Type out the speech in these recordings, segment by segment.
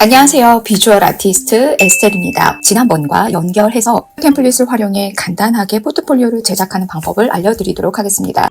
안녕하세요. 비주얼 아티스트 에스텔입니다. 지난번과 연결해서 템플릿을 활용해 간단하게 포트폴리오를 제작하는 방법을 알려드리도록 하겠습니다.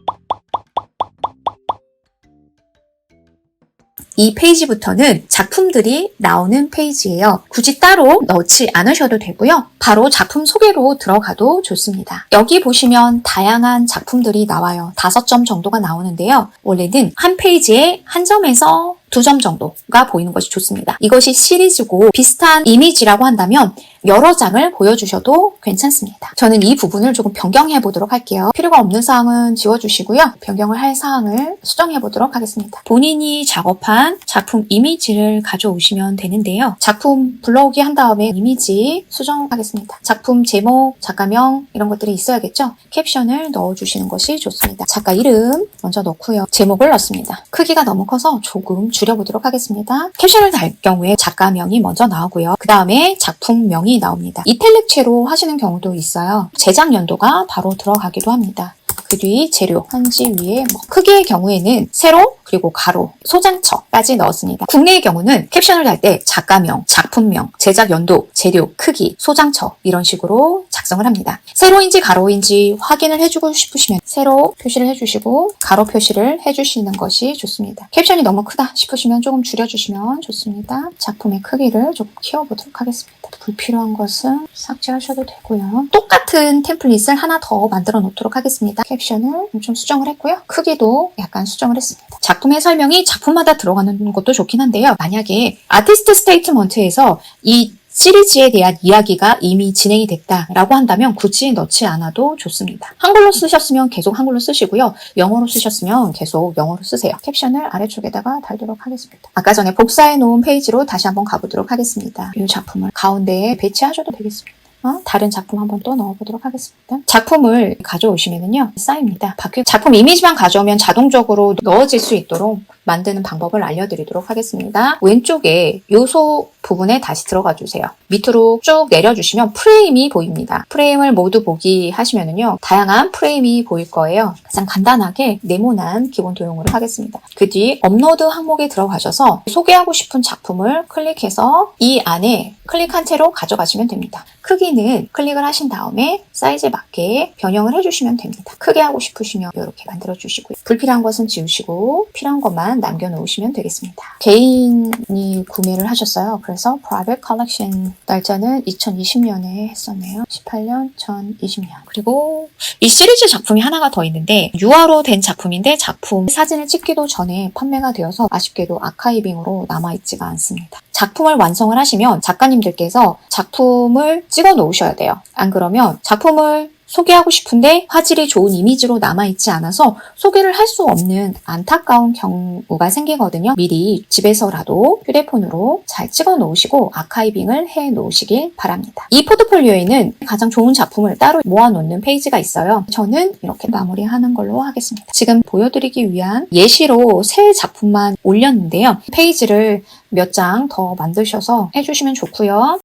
이 페이지부터는 작품들이 나오는 페이지예요. 굳이 따로 넣지 않으셔도 되고요. 바로 작품 소개로 들어가도 좋습니다. 여기 보시면 다양한 작품들이 나와요. 5점 정도가 나오는데요. 원래는 한 페이지에 한 점에서 2점 정도가 보이는 것이 좋습니다. 이것이 시리즈고 비슷한 이미지라고 한다면 여러 장을 보여주셔도 괜찮습니다. 저는 이 부분을 조금 변경해 보도록 할게요. 필요가 없는 사항은 지워주시고요. 변경을 할 사항을 수정해 보도록 하겠습니다. 본인이 작업한 작품 이미지를 가져오시면 되는데요. 작품 불러오기 한 다음에 이미지 수정하겠습니다. 작품 제목, 작가명 이런 것들이 있어야겠죠? 캡션을 넣어주시는 것이 좋습니다. 작가 이름 먼저 넣고요. 제목을 넣습니다. 크기가 너무 커서 조금 줄여보도록 하겠습니다. 캡션을 달 경우에 작가명이 먼저 나오고요. 그 다음에 작품명이 나옵니다. 이탈릭체로 하시는 경우도 있어요. 제작 연도가 바로 들어가기도 합니다. 그 뒤 재료, 한지 위에 크기의 경우에는 세로 그리고 가로, 소장처까지 넣었습니다. 국내의 경우는 캡션을 달 때 작가명, 작품명, 제작 연도, 재료, 크기, 소장처 이런 식으로 작성을 합니다. 세로인지 가로인지 확인을 해주고 싶으시면 세로 표시를 해주시고 가로 표시를 해주시는 것이 좋습니다. 캡션이 너무 크다 싶으시면 조금 줄여주시면 좋습니다. 작품의 크기를 조금 키워보도록 하겠습니다. 불필요한 것은 삭제하셔도 되고요. 똑같은 템플릿을 하나 더 만들어 놓도록 하겠습니다. 캡션을 좀 수정을 했고요. 크기도 약간 수정을 했습니다. 작품의 설명이 작품마다 들어가는 것도 좋긴 한데요. 만약에 아티스트 스테이트먼트에서 이 시리즈에 대한 이야기가 이미 진행이 됐다라고 한다면 굳이 넣지 않아도 좋습니다. 한글로 쓰셨으면 계속 한글로 쓰시고요. 영어로 쓰셨으면 계속 영어로 쓰세요. 캡션을 아래쪽에다가 달도록 하겠습니다. 아까 전에 복사해 놓은 페이지로 다시 한번 가보도록 하겠습니다. 이 작품을 가운데에 배치하셔도 되겠습니다. 다른 작품 한번 또 넣어보도록 하겠습니다. 작품을 가져오시면은요, 쌓입니다. 작품 이미지만 가져오면 자동적으로 넣어질 수 있도록 만드는 방법을 알려드리도록 하겠습니다. 왼쪽에 요소 부분에 다시 들어가 주세요. 밑으로 쭉 내려주시면 프레임이 보입니다. 프레임을 모두 보기 하시면은요, 다양한 프레임이 보일 거예요. 가장 간단하게 네모난 기본 도형으로 하겠습니다. 그 뒤 업로드 항목에 들어가셔서 소개하고 싶은 작품을 클릭해서 이 안에 클릭한 채로 가져가시면 됩니다. 크기는 클릭을 하신 다음에 사이즈에 맞게 변형을 해주시면 됩니다. 크게 하고 싶으시면 이렇게 만들어주시고요. 불필요한 것은 지우시고 필요한 것만 남겨놓으시면 되겠습니다. 개인이 구매를 하셨어요. 그래서 Private Collection 날짜는 2020년에 했었네요. 18년 전 20년. 그리고 이 시리즈 작품이 하나가 더 있는데 유화로 된 작품인데 작품 사진을 찍기도 전에 판매가 되어서 아쉽게도 아카이빙으로 남아있지가 않습니다. 작품을 완성을 하시면 작가님들께서 작품을 찍어 놓으셔야 돼요. 안 그러면 작품을 소개하고 싶은데 화질이 좋은 이미지로 남아있지 않아서 소개를 할 수 없는 안타까운 경우가 생기거든요. 미리 집에서라도 휴대폰으로 잘 찍어 놓으시고 아카이빙을 해 놓으시길 바랍니다. 이 포트폴리오에는 가장 좋은 작품을 따로 모아놓는 페이지가 있어요. 저는 이렇게 마무리하는 걸로 하겠습니다. 지금 보여드리기 위한 예시로 새 작품만 올렸는데요. 페이지를 몇 장 더 만드셔서 해주시면 좋고요.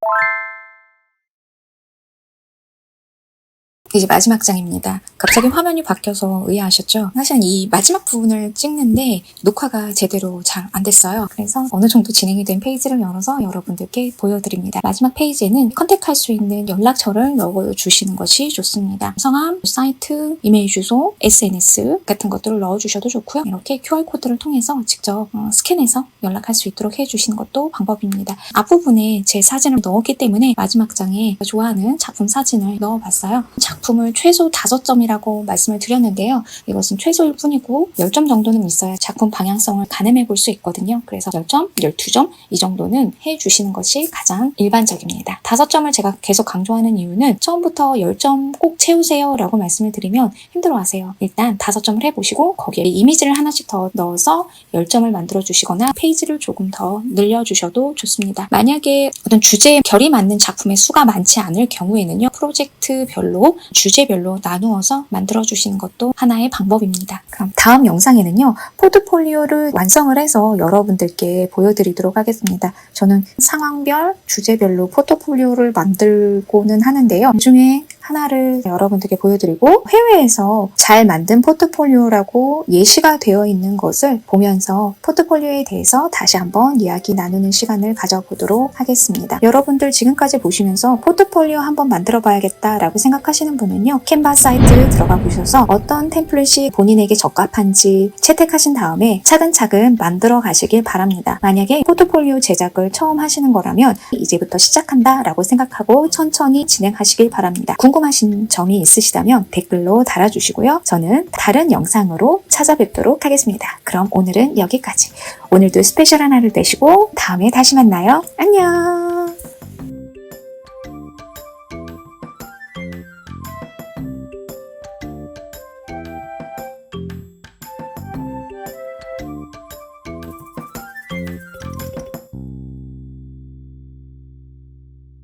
이제 마지막 장입니다. 갑자기 화면이 바뀌어서 의아하셨죠? 사실 이 마지막 부분을 찍는데 녹화가 제대로 잘 안 됐어요. 그래서 어느 정도 진행이 된 페이지를 열어서 여러분들께 보여드립니다. 마지막 페이지에는 컨택할 수 있는 연락처를 넣어주시는 것이 좋습니다. 성함, 사이트, 이메일 주소, SNS 같은 것들을 넣어주셔도 좋고요. 이렇게 QR코드를 통해서 직접 스캔해서 연락할 수 있도록 해주시는 것도 방법입니다. 앞부분에 제 사진을 넣었기 때문에 마지막 장에 좋아하는 작품 사진을 넣어봤어요. 작품을 최소 5점이라고 말씀을 드렸는데요. 이것은 최소일 뿐이고 10점 정도는 있어야 작품 방향성을 가늠해 볼 수 있거든요. 그래서 10점, 12점 이 정도는 해주시는 것이 가장 일반적입니다. 5점을 제가 계속 강조하는 이유는 처음부터 10점 꼭 채우세요 라고 말씀을 드리면 힘들어하세요. 일단 5점을 해보시고 거기에 이미지를 하나씩 더 넣어서 10점을 만들어 주시거나 페이지를 조금 더 늘려주셔도 좋습니다. 만약에 어떤 주제에 결이 맞는 작품의 수가 많지 않을 경우에는요. 프로젝트별로 주제별로 나누어서 만들어주시는 것도 하나의 방법입니다. 그럼 다음 영상에는요. 포트폴리오를 완성을 해서 여러분들께 보여드리도록 하겠습니다. 저는 상황별, 주제별로 포트폴리오를 만들고는 하는데요. 그중에 하나를 여러분들께 보여드리고 해외에서 잘 만든 포트폴리오라고 예시가 되어 있는 것을 보면서 포트폴리오에 대해서 다시 한번 이야기 나누는 시간을 가져보도록 하겠습니다. 여러분들 지금까지 보시면서 포트폴리오 한번 만들어 봐야겠다라고 생각하시는 분은요, 캔바 사이트 들어가 보셔서 어떤 템플릿이 본인에게 적합한지 채택하신 다음에 차근차근 만들어 가시길 바랍니다. 만약에 포트폴리오 제작을 처음 하시는 거라면 이제부터 시작한다 라고 생각하고 천천히 진행하시길 바랍니다. 궁금하신 점이 있으시다면 댓글로 달아주시고요. 저는 다른 영상으로 찾아뵙도록 하겠습니다. 그럼 오늘은 여기까지. 오늘도 스페셜한 하루 되시고 다음에 다시 만나요. 안녕.